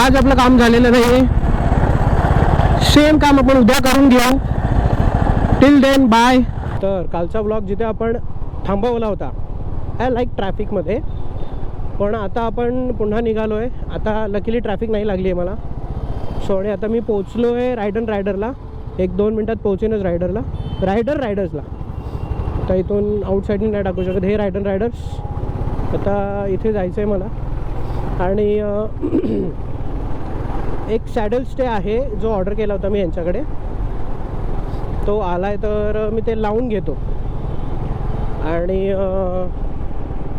आज आपलं काम झालेलं नाही, सेम काम आपण उद्या करून घेऊ. Till then bye. तर कालचा ब्लॉग जिथे आपण थांबवला होता लाईक ट्रॅफिकमध्ये, पण आता आपण पुन्हा निघालो आहे. आता लकीली ट्रॅफिक नाही लागली आहे मला. सो आणि आता मी पोचलो आहे रायडरला. 1-2 मिनटात पोहोचेनच रायडर्सला. आता इथून आउटसाईडने नाही टाकू शकत. हे रायडर्स. आता इथे जायचं आहे मला. आणि एक सॅडल स्टे आहे जो ऑर्डर केला होता मी यांच्याकडे, तो आला आहे. तर मी ते लावून घेतो आणि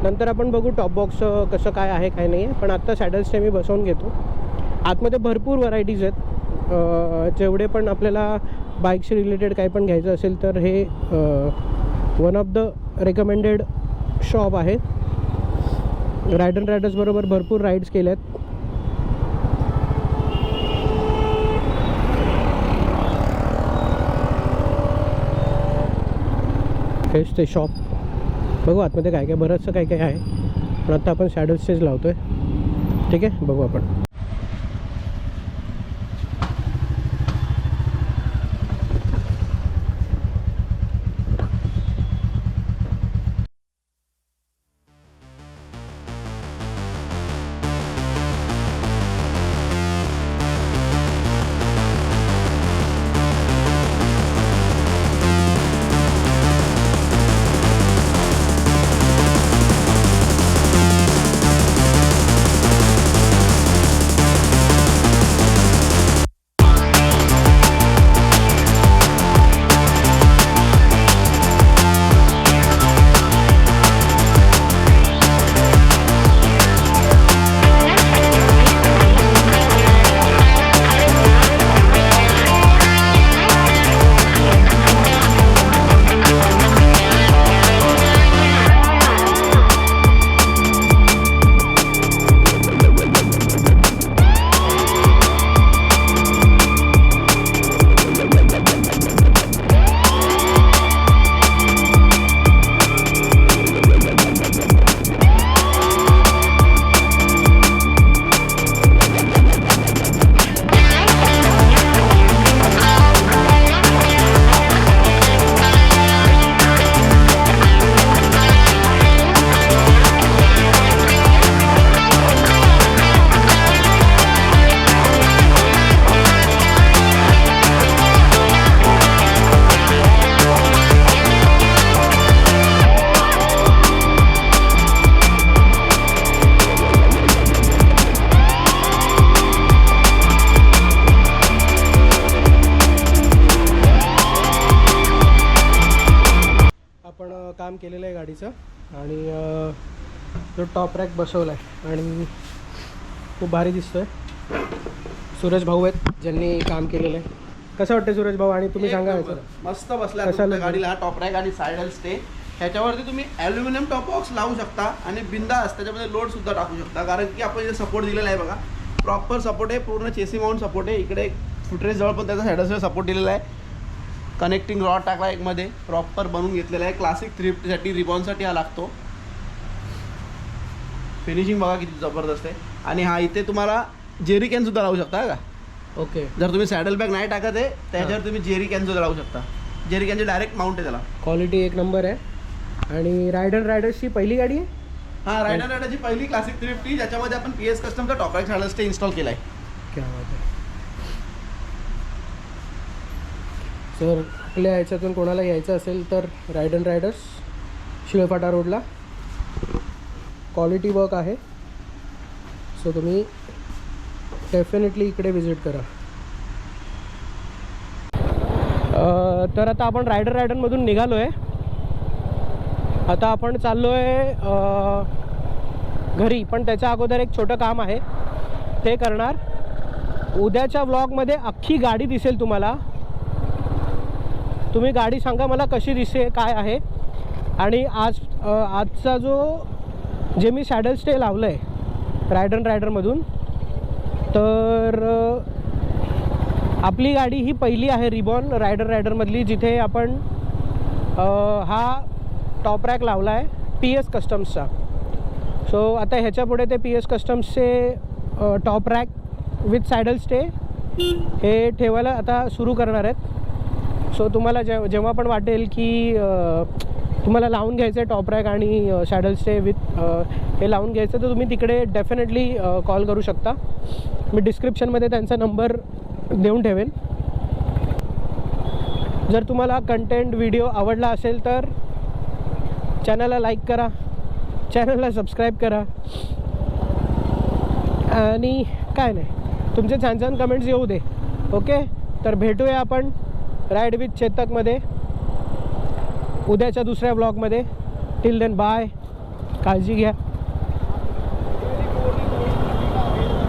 नंतर आपण बघू टॉप बॉक्स कसं काय आहे काय नाही आहे. पण आत्ता सॅडल स्टे मी बसवून घेतो. आतमध्ये भरपूर व्हरायटीज आहेत. जेवढे पण आपल्याला बाईकशी रिलेटेड काही पण घ्यायचं असेल तर हे one of the recommended shop आहे. रायडर्स बरोबर भरपूर राईड्स केल्या आहेत. हेच ते शॉप. बघू आतमध्ये काय काय बरंचसं काय काय आहे. पण आता आपण सॅडल स्टेज लावतो आहे. ठीक आहे, बघू आपण. काम केलेलं आहे गाडीचं आणि जो टॉप रॅक बसवला आहे आणि खूप भारी दिसतोय. सूरज भाऊ आहेत ज्यांनी काम केलेलं आहे. कसं वाटतं सूरज भाऊ? आणि तुम्ही सांगा. मस्त बसला गाडीला टॉप रॅक आणि सायडल स्टे. ह्याच्यावरती तुम्ही ॲल्युमिनियम टॉप बॉक्स लावू शकता आणि बिंदास त्याच्यामध्ये लोड सुद्धा टाकू शकता. कारण की आपण जे सपोर्ट दिलेला आहे बघा, प्रॉपर सपोर्ट आहे. पूर्ण चेसी माउंट सपोर्ट आहे. इकडे फुटरेस जवळ पण त्याचा सायडल सपोर्ट दिलेला आहे. कनेक्टिंग रॉड टाकला एक मध्ये, प्रॉपर बनवून घेतलेला आहे. क्लासिक थ्रिफ्टसाठी रिबॉनसाठी हा लागतो. फिनिशिंग बघा किती जबरदस्त आहे. आणि हा इथे तुम्हाला जेरी कॅन सुद्धा लावू शकता का. ओके, जर तुम्ही सॅडल बॅग नाही टाकत आहे त्याच्यावर तुम्ही जेरी कॅन सुद्धा लावू शकता. जेरी कॅनचे डायरेक्ट माउंट आहे त्याला. क्वालिटी एक नंबर आहे. आणि रायडर्सची पहिली गाडी आहे. हा, रायडरची पहिली क्लासिक थ्रिफ्ट ज्याच्यामध्ये आपण PS कस्टमचा top rack saddle stay install केला आहे. क्या बात आहे. जर आपल्या ह्याच्यातून कोणाला यायचं असेल तर रायडर्स शिळफाटा रोडला. क्वालिटी वर्क आहे. सो तुम्ही डेफिनेटली इकडे विजिट करा. तर आता आपण रायडरमधून निघालो आहे. आता आपण चाललो आहे घरी. पण त्याच्या अगोदर एक छोटं काम आहे ते करणार. उद्याच्या व्लॉगमध्ये अख्खी गाडी दिसेल तुम्हाला. तुम्ही गाडी सांगा मला कशी दिसते काय आहे. आणि आजचा जे मी सॅडल स्टे लावलं आहे रायडरमधून, तर आपली गाडी ही पहिली आहे रिबॉन रायडरमधली जिथे आपण हा टॉप रॅक लावला आहे PS कस्टम्सचा. सो आता ह्याच्या पुढे ते PS कस्टम्सचे top rack with saddle stay हे ठेवायला आता सुरू करणार आहेत. सो तुम्हाला जेव्हा पण वाटेल की तुम्हाला लावून घ्यायचं आहे टॉप रॅक आणि सॅडल स्टे विथ हे लावून घ्यायचं, तर तुम्ही तिकडे डेफिनेटली कॉल करू शकता. मी डिस्क्रिप्शनमध्ये त्यांचा नंबर देऊन ठेवेन. जर तुम्हाला कंटेंट व्हिडिओ आवडला असेल तर चॅनलला लाईक करा, चॅनलला सबस्क्राईब करा आणि काय नाही, तुमचे छान छान कमेंट्स येऊ दे. ओके, तर भेटूया आपण राईड विथ चेतकमध्ये उद्याच्या दुसऱ्या व्लॉगमध्ये. टिल देन बाय, काळजी घ्या.